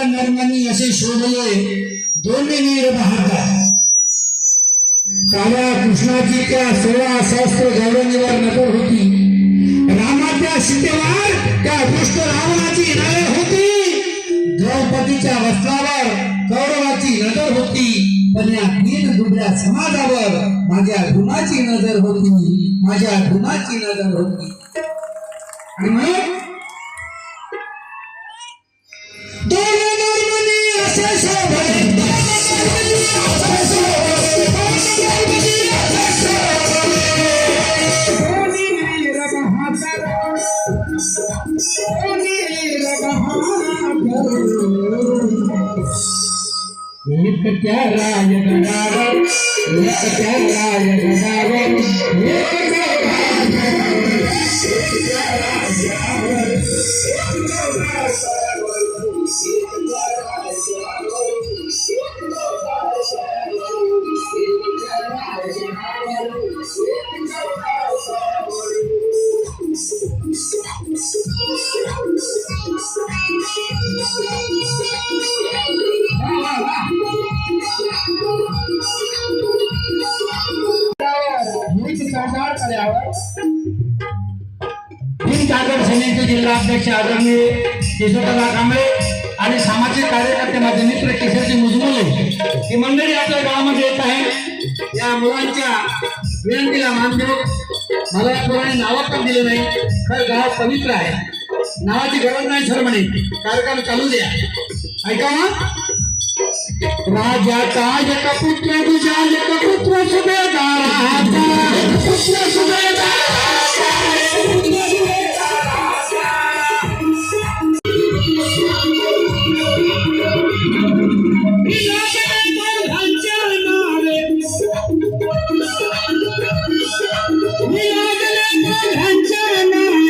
नर्मनी असे शोभले दोन्ही नीर बहाता काळ्या कृष्णाची त्या 16 सहस्त्र गौरवणीवर नजर होती. रामाच्या सीतेवर त्या दुष्ट रावणाची नजर होती. द्रौपदीच्या वस्त्रावर कौरवाची नजर होती. पण या दीन दुबळ्या समाजावर माझ्या गुणाची नजर होती. माझ्या गुणाची नजर होती. आणि मग क्या राज गदावर क्या राज गदावर जिल्हा अध्यक्ष आदरणीय केशवराव कांबळे आणि सामाजिक कार्यकर्ते माझे मित्र केशवजी मुजमुले ही मंडळी आपल्या गावामध्ये येत आहे. या मुलांच्या विनंतीला मान देऊन मला या मुलांनी नावं पण दिले नाही. खरं गाव पवित्र आहे. नावाची गरज नाही सर म्हणे. कार्यक्रम चालू द्या. ऐका ना. राजाचा एक पुत्र तुझ्या एक पुत्र सुभेदार पुत्र सुभेदार